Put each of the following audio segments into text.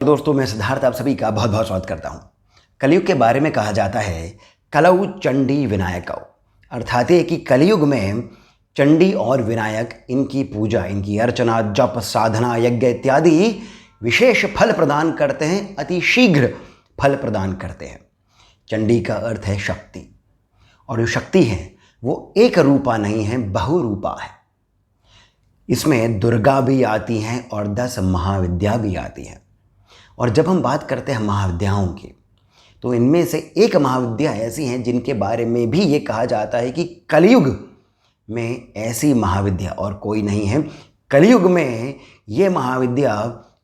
दोस्तों, मैं सिद्धार्थ आप सभी का बहुत बहुत स्वागत करता हूँ। कलयुग के बारे में कहा जाता है कलौ चंडी विनायकौ, अर्थात ये कि कलयुग में चंडी और विनायक इनकी पूजा, इनकी अर्चना, जप, साधना, यज्ञ इत्यादि विशेष फल प्रदान करते हैं, अति शीघ्र फल प्रदान करते हैं। चंडी का अर्थ है शक्ति, और जो शक्ति है वो एक रूपा नहीं है, बहुरूपा है। इसमें दुर्गा भी आती हैं और 10 महाविद्या भी आती हैं। और जब हम बात करते हैं महाविद्याओं की, तो इनमें से एक महाविद्या ऐसी हैं जिनके बारे में भी ये कहा जाता है कि कलयुग में ऐसी महाविद्या और कोई नहीं है। कलयुग में ये महाविद्या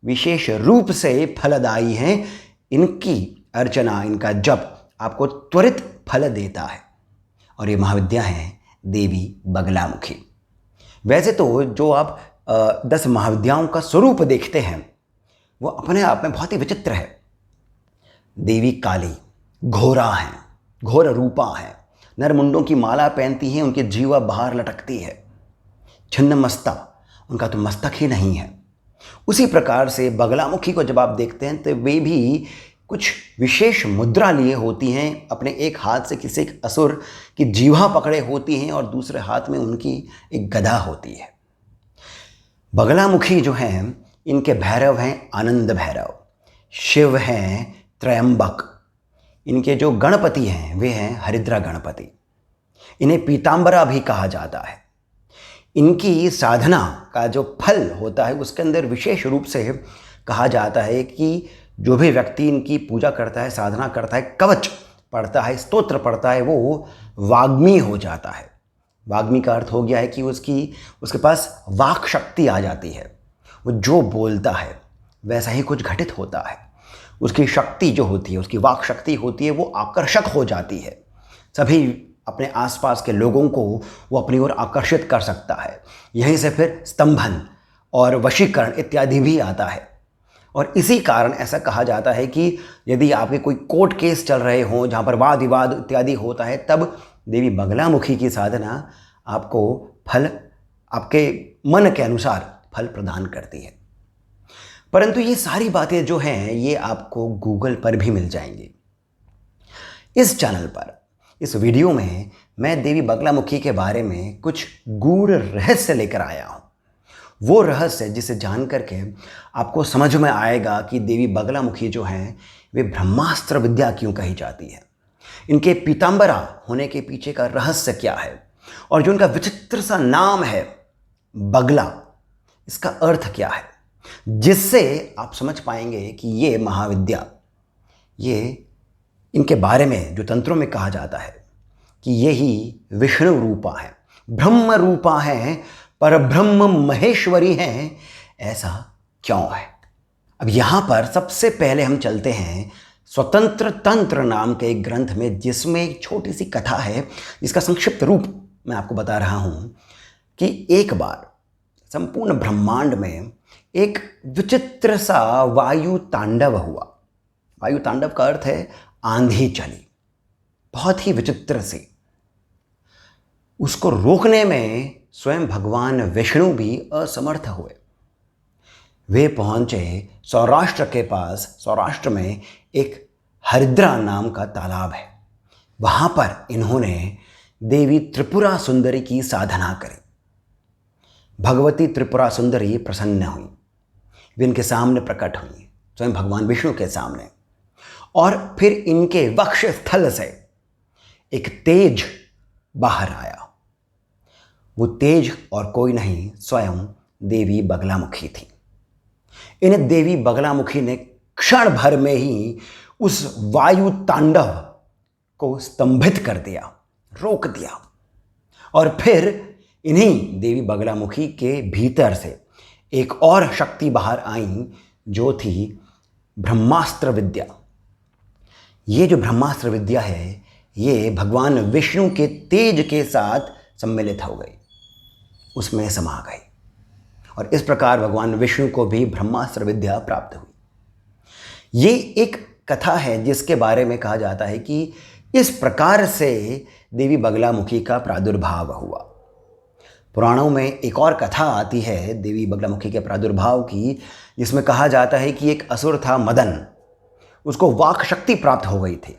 विशेष रूप से फलदायी हैं। इनकी अर्चना, इनका जप आपको त्वरित फल देता है, और ये महाविद्या है देवी बगलामुखी। वैसे तो जो आप 10 महाविद्याओं का स्वरूप देखते हैं वो अपने आप में बहुत ही विचित्र है। देवी काली, घोरा है, घोर रूपा है, नरमुंडों की माला पहनती हैं, उनकी जीवा बाहर लटकती है। छिन्नमस्ता, उनका तो मस्तक ही नहीं है। उसी प्रकार से बगलामुखी को जब आप देखते हैं तो वे भी कुछ विशेष मुद्रा लिए होती हैं। अपने एक हाथ से किसी एक असुर की जीवा पकड़े होती हैं और दूसरे हाथ में उनकी एक गदा होती है। बगलामुखी जो हैं, इनके भैरव हैं आनंद भैरव, शिव हैं त्रयंबक, इनके जो गणपति हैं वे हैं हरिद्रा गणपति। इन्हें पीतांबरा भी कहा जाता है। इनकी साधना का जो फल होता है उसके अंदर विशेष रूप से कहा जाता है कि जो भी व्यक्ति इनकी पूजा करता है, साधना करता है, कवच पढ़ता है, स्तोत्र पढ़ता है, वो वाग्मी हो जाता है। वाग्मी का अर्थ हो गया है कि उसके पास वाक शक्ति आ जाती है। वो जो बोलता है वैसा ही कुछ घटित होता है। उसकी शक्ति जो होती है, उसकी वाक शक्ति होती है, वो आकर्षक हो जाती है। सभी अपने आसपास के लोगों को वो अपनी ओर आकर्षित कर सकता है। यहीं से फिर स्तंभन और वशीकरण इत्यादि भी आता है। और इसी कारण ऐसा कहा जाता है कि यदि आपके कोई कोर्ट केस चल रहे हों जहाँ पर वाद विवाद इत्यादि होता है, तब देवी बगलामुखी की साधना आपको फल, आपके मन के अनुसार फल प्रदान करती है। परंतु ये सारी बातें जो हैं ये आपको गूगल पर भी मिल जाएंगी। इस चैनल पर, इस वीडियो में मैं देवी बगलामुखी के बारे में कुछ गूढ़ रहस्य लेकर आया हूँ। वो रहस्य जिसे जान करके आपको समझ में आएगा कि देवी बगलामुखी जो हैं वे ब्रह्मास्त्र विद्या क्यों कही जाती है, इनके पीतांबरा होने के पीछे का रहस्य क्या है, और जो उनका विचित्र सा नाम है बगला, इसका अर्थ क्या है, जिससे आप समझ पाएंगे कि ये महाविद्या, ये इनके बारे में जो तंत्रों में कहा जाता है कि ये ही विष्णु रूपा है, ब्रह्म रूपा है, परब्रह्म महेश्वरी हैं, ऐसा क्यों है। अब यहाँ पर सबसे पहले हम चलते हैं स्वतंत्र तंत्र नाम के एक ग्रंथ में, जिसमें एक छोटी सी कथा है जिसका संक्षिप्त रूप मैं आपको बता रहा हूँ कि एक बार संपूर्ण ब्रह्मांड में एक विचित्र सा वायु तांडव हुआ। वायु तांडव का अर्थ है आंधी चली, बहुत ही विचित्र सी। उसको रोकने में स्वयं भगवान विष्णु भी असमर्थ हुए। वे पहुंचे सौराष्ट्र के पास। सौराष्ट्र में एक हरिद्रा नाम का तालाब है। वहां पर इन्होंने देवी त्रिपुरा सुंदरी की साधना करी। भगवती त्रिपुरा सुंदरी प्रसन्न हुई, वे इनके सामने प्रकट हुई, स्वयं भगवान विष्णु के सामने। और फिर इनके वक्ष स्थल से एक तेज बाहर आया। वो तेज और कोई नहीं, स्वयं देवी बगलामुखी थी। इन देवी बगलामुखी ने क्षण भर में ही उस वायु तांडव को स्तंभित कर दिया, रोक दिया। और फिर इन्हीं देवी बगलामुखी के भीतर से एक और शक्ति बाहर आई, जो थी ब्रह्मास्त्र विद्या। ये जो ब्रह्मास्त्र विद्या है ये भगवान विष्णु के तेज के साथ सम्मिलित हो गई, उसमें समा गई, और इस प्रकार भगवान विष्णु को भी ब्रह्मास्त्र विद्या प्राप्त हुई। ये एक कथा है जिसके बारे में कहा जाता है कि इस प्रकार से देवी बगलामुखी का प्रादुर्भाव हुआ। पुराणों में एक और कथा आती है देवी बगलामुखी के प्रादुर्भाव की, जिसमें कहा जाता है कि एक असुर था मदन, उसको वाक शक्ति प्राप्त हो गई थी।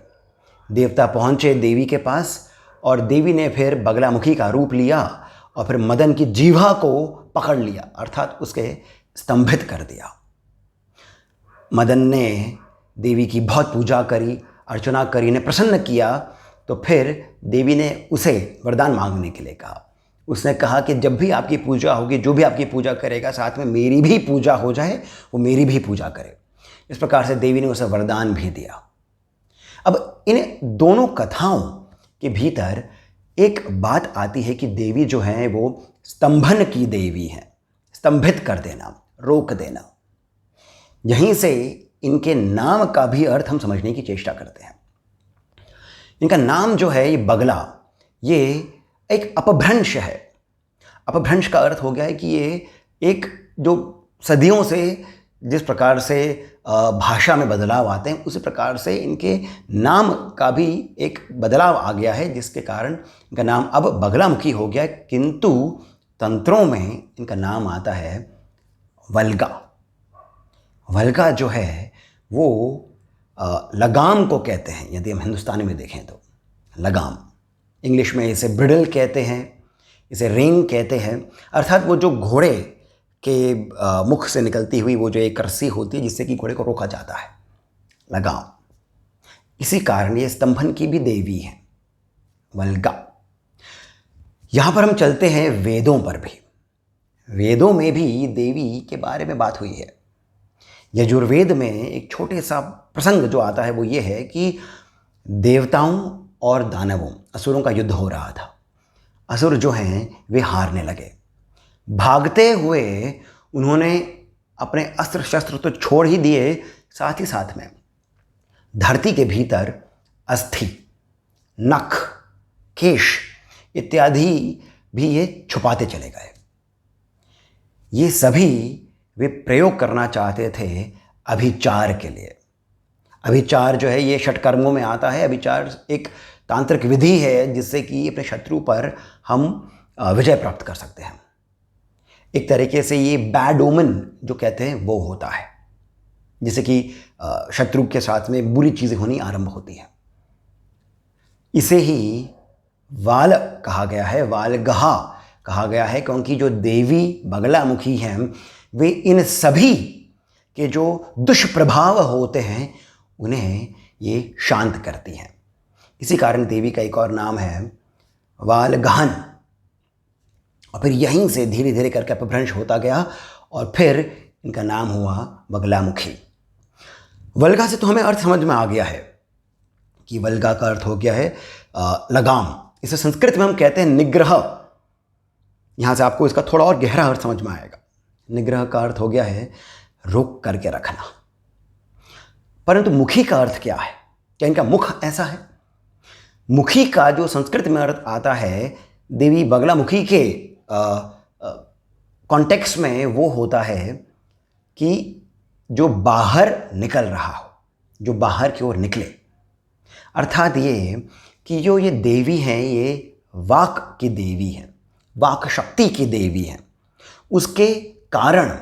देवता पहुँचे देवी के पास और देवी ने फिर बगलामुखी का रूप लिया और फिर मदन की जीवा को पकड़ लिया, अर्थात उसके स्तंभित कर दिया। मदन ने देवी की बहुत पूजा करी, अर्चना करी, ने प्रसन्न किया, तो फिर देवी ने उसे वरदान मांगने के लिए कहा। उसने कहा कि जब भी आपकी पूजा होगी, जो भी आपकी पूजा करेगा, साथ में मेरी भी पूजा हो जाए, वो मेरी भी पूजा करे। इस प्रकार से देवी ने उसे वरदान भी दिया। अब इन दोनों कथाओं के भीतर एक बात आती है कि देवी जो है वो स्तंभन की देवी है, स्तंभित कर देना, रोक देना। यहीं से इनके नाम का भी अर्थ हम समझने की चेष्टा करते हैं। इनका नाम जो है ये बगला, ये एक अपभ्रंश है। अपभ्रंश का अर्थ हो गया है कि ये एक जो सदियों से जिस प्रकार से भाषा में बदलाव आते हैं, उसी प्रकार से इनके नाम का भी एक बदलाव आ गया है, जिसके कारण इनका नाम अब बगलामुखी हो गया। किंतु तंत्रों में इनका नाम आता है वल्गा। वल्गा जो है वो लगाम को कहते हैं, यदि हम हिंदुस्तानी में देखें तो लगाम। इंग्लिश में इसे ब्रिडल कहते हैं, इसे रेन कहते हैं, अर्थात वो जो घोड़े के मुख से निकलती हुई वो जो एक रस्सी होती है जिससे कि घोड़े को रोका जाता है, लगाम। इसी कारण ये स्तंभन की भी देवी है, वल्गा। यहाँ पर हम चलते हैं वेदों पर भी। वेदों में भी देवी के बारे में बात हुई है। यजुर्वेद में एक छोटे सा प्रसंग जो आता है वो ये है कि देवताओं और दानवों, असुरों का युद्ध हो रहा था। असुर जो हैं वे हारने लगे। भागते हुए उन्होंने अपने अस्त्र शस्त्र तो छोड़ ही दिए, साथ ही साथ में धरती के भीतर अस्थि, नख, केश इत्यादि भी ये छुपाते चले गए। ये सभी वे प्रयोग करना चाहते थे अभिचार के लिए। अभिचार जो है ये षटकर्मों में आता है। अभिचार एक तांत्रिक विधि है जिससे कि अपने शत्रु पर हम विजय प्राप्त कर सकते हैं। एक तरीके से ये बैड ओमन जो कहते हैं वो होता है, जिससे कि शत्रु के साथ में बुरी चीज़ें होनी आरंभ होती हैं। इसे ही वाल कहा गया है, वालगहा कहा गया है, क्योंकि जो देवी बगलामुखी हैं वे इन सभी के जो दुष्प्रभाव होते हैं उन्हें ये शांत करती हैं। इसी कारण देवी का एक और नाम है वालगहन। और फिर यहीं से धीरे धीरे करके अपभ्रंश होता गया और फिर इनका नाम हुआ बगलामुखी। वल्गा से तो हमें अर्थ समझ में आ गया है कि वल्गा का अर्थ हो गया है लगाम। इसे संस्कृत में हम कहते हैं निग्रह। यहाँ से आपको इसका थोड़ा और गहरा अर्थ समझ में आएगा। निग्रह का अर्थ हो गया है रोक करके रखना। परंतु मुखी का अर्थ क्या है? क्या इनका मुख ऐसा है? मुखी का जो संस्कृत में अर्थ आता है देवी बगलामुखी के कॉन्टेक्स्ट में वो होता है कि जो बाहर निकल रहा हो, जो बाहर की ओर निकले। अर्थात ये कि जो ये देवी हैं ये वाक की देवी हैं, वाक शक्ति की देवी हैं। उसके कारण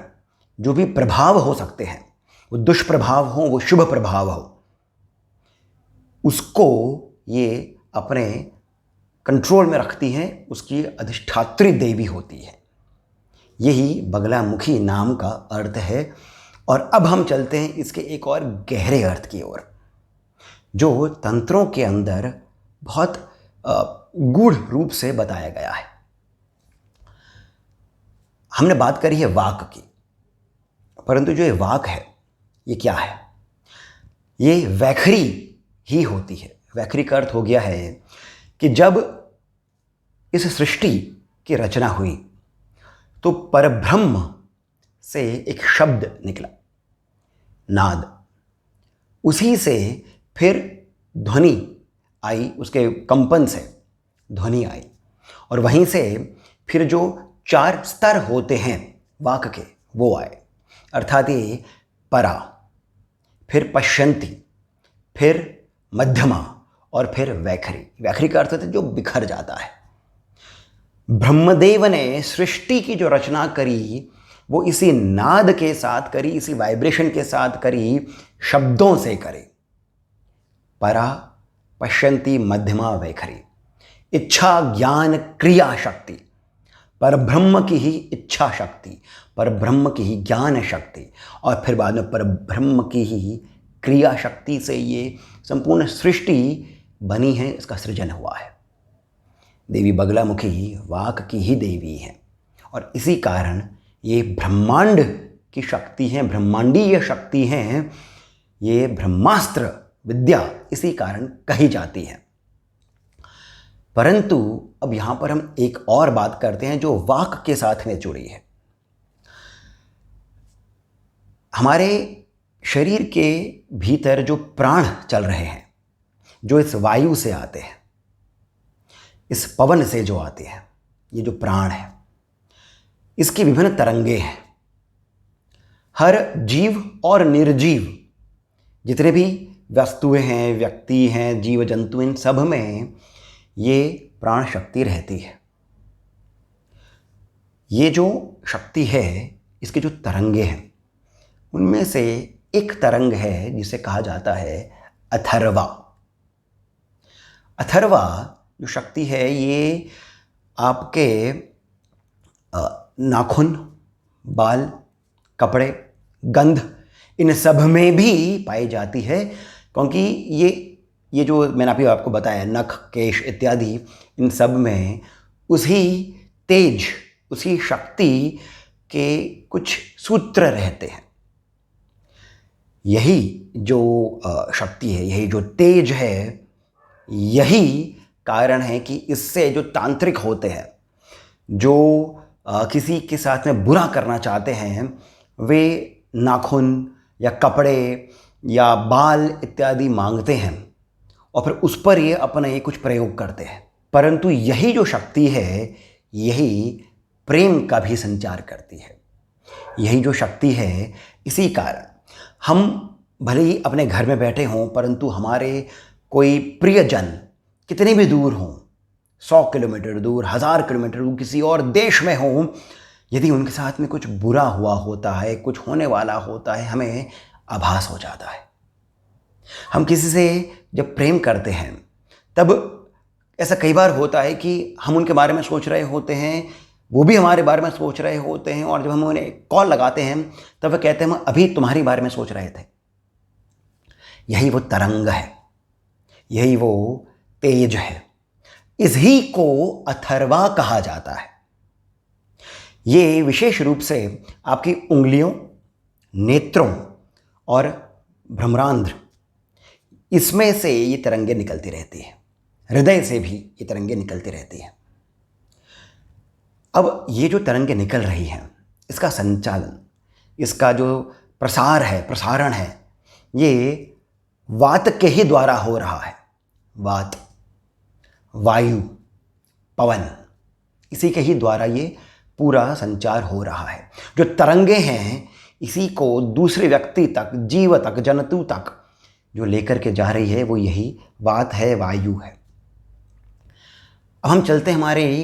जो भी प्रभाव हो सकते हैं, वो दुष्प्रभाव हो, वो शुभ प्रभाव हो, उसको ये अपने कंट्रोल में रखती हैं, उसकी अधिष्ठात्री देवी होती है। यही बगलामुखी नाम का अर्थ है। और अब हम चलते हैं इसके एक और गहरे अर्थ की ओर, जो तंत्रों के अंदर बहुत गूढ़ रूप से बताया गया है। हमने बात करी है वाक की, परंतु जो ये वाक है ये क्या है? ये वैखरी ही होती है। वैखरी का अर्थ हो गया है कि जब इस सृष्टि की रचना हुई तो परब्रह्म से एक शब्द निकला, नाद। उसी से फिर ध्वनि आई, उसके कंपन से ध्वनि आई, और वहीं से फिर जो 4 स्तर होते हैं वाक के वो आए। अर्थात ये परा, फिर पश्यंती, फिर मध्यमा और फिर वैखरी। वैखरी का अर्थ है जो बिखर जाता है। ब्रह्मदेव ने सृष्टि की जो रचना करी वो इसी नाद के साथ करी, इसी वाइब्रेशन के साथ करी, शब्दों से करी। परा पश्यन्ति मध्यमा वैखरी, इच्छा ज्ञान क्रिया शक्ति, पर ब्रह्म की ही इच्छा शक्ति, पर ब्रह्म की ही ज्ञान शक्ति, और फिर बाद में पर ब्रह्म की ही क्रिया शक्ति से ये संपूर्ण सृष्टि बनी है, इसका सृजन हुआ है। देवी बगलामुखी वाक की ही देवी है और इसी कारण ये ब्रह्मांड की शक्ति हैं, ब्रह्मांडीय शक्ति हैं, ये ब्रह्मास्त्र विद्या इसी कारण कही जाती है। परंतु अब यहाँ पर हम एक और बात करते हैं जो वाक के साथ में जुड़ी है। हमारे शरीर के भीतर जो प्राण चल रहे हैं, जो इस वायु से आते हैं, इस पवन से जो आते हैं, ये जो प्राण है, इसकी विभिन्न तरंगे हैं। हर जीव और निर्जीव जितने भी वस्तुएं हैं, व्यक्ति हैं, जीव जंतु, इन सब में ये प्राण शक्ति रहती है। ये जो शक्ति है, इसके जो तरंगे हैं, उनमें से एक तरंग है जिसे कहा जाता है अथर्वा। अथर्वा जो शक्ति है ये आपके नाखून, बाल, कपड़े, गंध, इन सब में भी पाई जाती है, क्योंकि ये जो मैंने अभी आपको बताया, नख, केश इत्यादि, इन सब में उसी तेज, उसी शक्ति के कुछ सूत्र रहते हैं। यही जो शक्ति है, यही जो तेज है, यही कारण है कि इससे जो तांत्रिक होते हैं, जो किसी के साथ में बुरा करना चाहते हैं, वे नाखून या कपड़े या बाल इत्यादि मांगते हैं और फिर उस पर ये अपना ये कुछ प्रयोग करते हैं। परंतु यही जो शक्ति है, यही प्रेम का भी संचार करती है। यही जो शक्ति है, इसी कारण हम भले ही अपने घर में बैठे हों, परंतु हमारे कोई प्रियजन कितने भी दूर हों, 100 किलोमीटर दूर, 1000 किलोमीटर दूर, किसी और देश में हों, यदि उनके साथ में कुछ बुरा हुआ होता है, कुछ होने वाला होता है, हमें आभास हो जाता है। हम किसी से जब प्रेम करते हैं, तब ऐसा कई बार होता है कि हम उनके बारे में सोच रहे होते हैं, वो भी हमारे बारे में सोच रहे होते हैं, और जब हम उन्हें कॉल लगाते हैं तब वे कहते हैं हम अभी तुम्हारे बारे में सोच रहे थे। यही वो तरंग है, यही वो तेज है, इसी को अथर्वा कहा जाता है। ये विशेष रूप से आपकी उंगलियों, नेत्रों और भ्रमरांध्र, इसमें से ये तरंगे निकलती रहती हैं। हृदय से भी ये तरंगे निकलती रहती हैं। अब ये जो तरंगे निकल रही हैं, इसका संचालन, इसका जो प्रसार है, प्रसारण है, ये वात के ही द्वारा हो रहा है। वात, वायु, पवन, इसी के ही द्वारा ये पूरा संचार हो रहा है। जो तरंगे हैं, इसी को दूसरे व्यक्ति तक, जीव तक, जंतु तक जो लेकर के जा रही है, वो यही वात है, वायु है। अब हम चलते हैं हमारी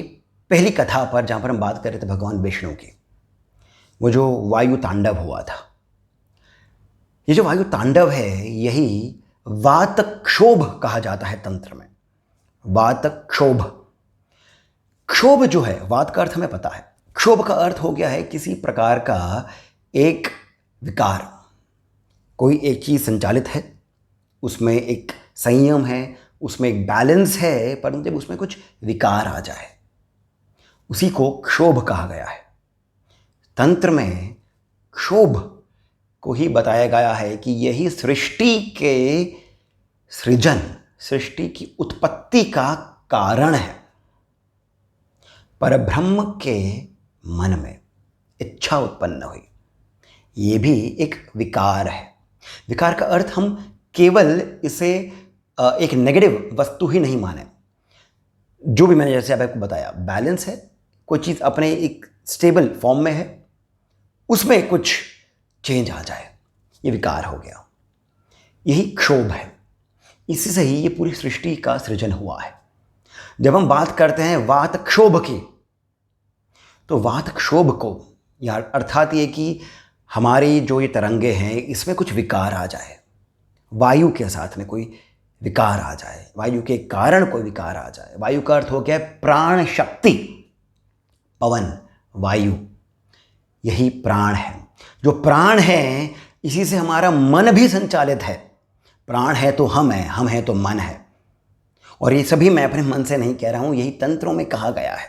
पहली कथा पर, जहाँ पर हम बात कर रहे थे भगवान विष्णु की। वो जो वायु तांडव हुआ था, ये जो वायु तांडव है, यही वात क्षोभ कहा जाता है तंत्र में। वात क्षोभ, क्षोभ जो है, वात का अर्थ हमें पता है, क्षोभ का अर्थ हो गया है किसी प्रकार का एक विकार। कोई एक चीज़ संचालित है, उसमें एक संयम है, उसमें एक बैलेंस है, परंतु जब उसमें कुछ विकार आ जाए, उसी को क्षोभ कहा गया है। तंत्र में क्षोभ को ही बताया गया है कि यही सृष्टि के सृजन, सृष्टि की उत्पत्ति का कारण है। परब्रह्म के मन में इच्छा उत्पन्न हुई, ये भी एक विकार है। विकार का अर्थ हम केवल इसे एक नेगेटिव वस्तु ही नहीं माने। जो भी मैंने जैसे आपको बताया, बैलेंस है, कोई चीज़ अपने एक स्टेबल फॉर्म में है, उसमें कुछ चेंज आ जाए, ये विकार हो गया। यही क्षोभ है। इसी से ही ये पूरी सृष्टि का सृजन हुआ है। जब हम बात करते हैं वात क्षोभ की, तो वात क्षोभ को, या अर्थात ये कि हमारी जो ये तरंगे हैं इसमें कुछ विकार आ जाए, वायु के साथ में कोई विकार आ जाए, वायु के कारण कोई विकार आ जाए। वायु का अर्थ हो गया प्राण शक्ति, पवन, वायु, यही प्राण है। जो प्राण है इसी से हमारा मन भी संचालित है। प्राण है तो हम है तो मन है। और ये सभी मैं अपने मन से नहीं कह रहा हूँ, यही तंत्रों में कहा गया है।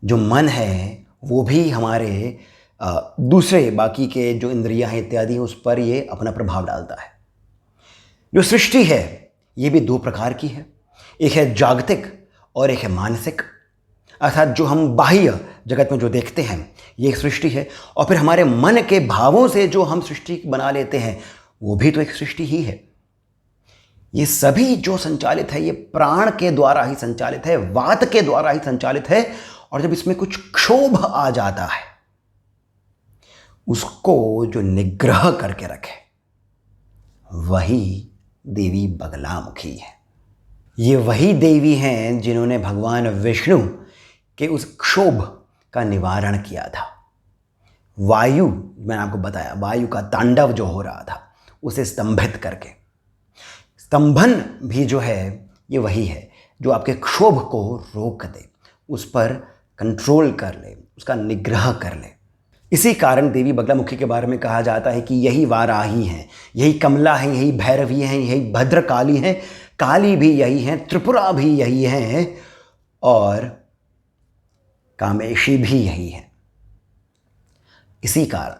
जो मन है वो भी हमारे दूसरे बाकी के जो इंद्रियां हैं इत्यादि उस पर ये अपना प्रभाव डालता है। जो सृष्टि है ये भी दो प्रकार की है, एक है जागतिक और एक है मानसिक। अर्थात जो हम बाह्य जगत में जो देखते हैं ये एक सृष्टि है, और फिर हमारे मन के भावों से जो हम सृष्टि बना लेते हैं वो भी तो एक सृष्टि ही है। ये सभी जो संचालित है ये प्राण के द्वारा ही संचालित है, वात के द्वारा ही संचालित है। और जब इसमें कुछ क्षोभ आ जाता है उसको जो निग्रह करके रखे वही देवी बगलामुखी है। ये वही देवी हैं जिन्होंने भगवान विष्णु के उस क्षोभ का निवारण किया था। वायु, मैंने आपको बताया, वायु का तांडव जो हो रहा था उसे स्तंभित करके, स्तंभन भी जो है ये वही है जो आपके क्षोभ को रोक दे, उस पर कंट्रोल कर ले, उसका निग्रह कर ले। इसी कारण देवी बगलामुखी के बारे में कहा जाता है कि यही वाराही हैं, यही कमला हैं, यही भैरवी हैं, यही भद्रकाली हैं, काली भी यही हैं, त्रिपुरा भी यही हैं और कामेशी भी यही हैं। इसी कारण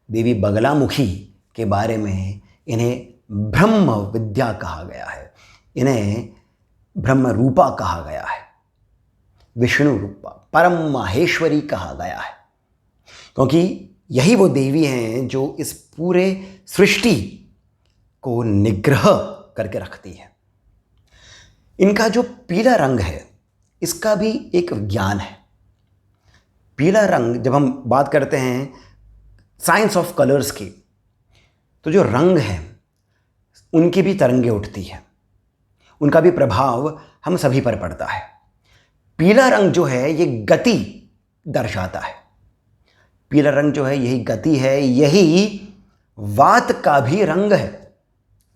देवी बगलामुखी के बारे में इन्हें ब्रह्म विद्या कहा गया है, इन्हें ब्रह्म रूपा कहा गया है, विष्णु रूपा, परम माहेश्वरी कहा गया है, क्योंकि यही वो देवी हैं जो इस पूरे सृष्टि को निग्रह करके रखती है। इनका जो पीला रंग है इसका भी एक ज्ञान है। पीला रंग, जब हम बात करते हैं साइंस ऑफ कलर्स की, तो जो रंग है उनकी भी तरंगे उठती है, उनका भी प्रभाव हम सभी पर पड़ता है। पीला रंग जो है ये गति दर्शाता है। पीला रंग जो है यही गति है, यही वात का भी रंग है,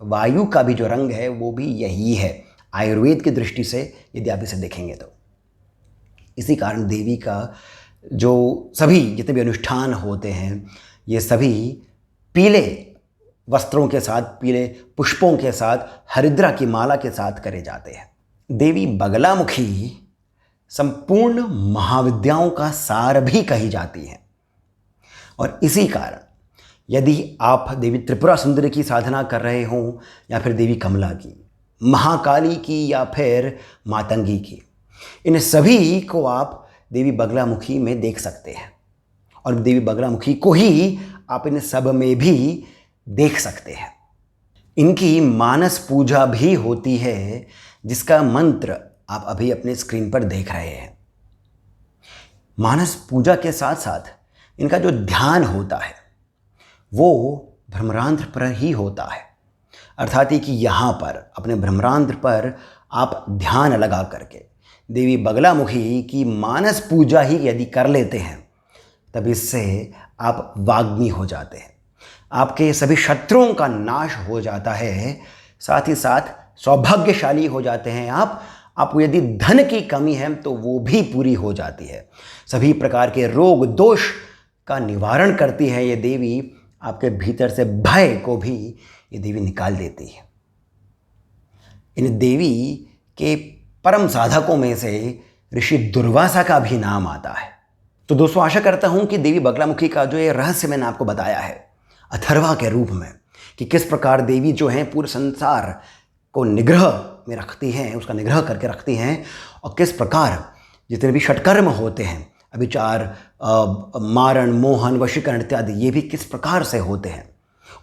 वायु का भी जो रंग है वो भी यही है आयुर्वेद की दृष्टि से यदि आप इसे देखेंगे तो। इसी कारण देवी का जो सभी जितने भी अनुष्ठान होते हैं ये सभी पीले वस्त्रों के साथ, पीले पुष्पों के साथ, हरिद्रा की माला के साथ करे जाते हैं। देवी बगलामुखी संपूर्ण महाविद्याओं का सार भी कही जाती है। और इसी कारण यदि आप देवी त्रिपुरा सुंदरी की साधना कर रहे हों या फिर देवी कमला की, महाकाली की या फिर मातंगी की, इन सभी को आप देवी बगलामुखी में देख सकते हैं। और देवी बगलामुखी को ही आप इन सब में भी देख सकते हैं। इनकी मानस पूजा भी होती है जिसका मंत्र आप अभी अपने स्क्रीन पर देख रहे हैं। मानस पूजा के साथ साथ इनका जो ध्यान होता है वो भ्रमरांध्र पर ही होता है। अर्थात कि यहाँ पर अपने भ्रमरांध्र पर आप ध्यान लगा करके देवी बगलामुखी की मानस पूजा ही यदि कर लेते हैं तब इससे आप वाग्मी हो जाते हैं, आपके सभी शत्रुओं का नाश हो जाता है, साथ ही साथ सौभाग्यशाली हो जाते हैं आप। आपको यदि धन की कमी है तो वो भी पूरी हो जाती है। सभी प्रकार के रोग दोष का निवारण करती है ये देवी। आपके भीतर से भय को भी ये देवी निकाल देती है। इन देवी के परम साधकों में से ऋषि दुर्वासा का भी नाम आता है। तो दोस्तों, आशा करता हूं कि देवी बगलामुखी का जो ये रहस्य मैंने आपको बताया है अथर्वा के रूप में, कि किस प्रकार देवी जो हैं पूरे संसार को निग्रह में रखती हैं, उसका निग्रह करके रखती हैं, और किस प्रकार जितने भी षटकर्म होते हैं, अभिचार, मारण, मोहन, वशीकरण इत्यादि, ये भी किस प्रकार से होते हैं।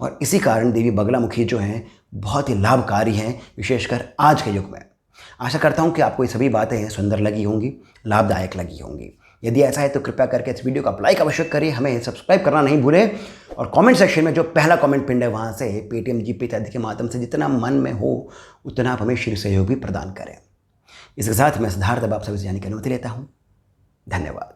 और इसी कारण देवी बगलामुखी जो हैं बहुत ही लाभकारी हैं, विशेषकर आज के युग में। आशा करता हूँ कि आपको ये सभी बातें सुंदर लगी होंगी, लाभदायक लगी होंगी। यदि ऐसा है तो कृपया करके इस वीडियो को आप लाइक अवश्य करिए, हमें सब्सक्राइब करना नहीं भूलें, और कमेंट सेक्शन में जो पहला कमेंट पिन है वहाँ से पेटीएम, जीपे इत्यादि के माध्यम से जितना मन में हो उतना आप हमें शीर्ष सहयोग भी प्रदान करें। इसके साथ मैं सिद्धार्थ अब आप सभी से जाने की अनुमति लेता हूँ। धन्यवाद।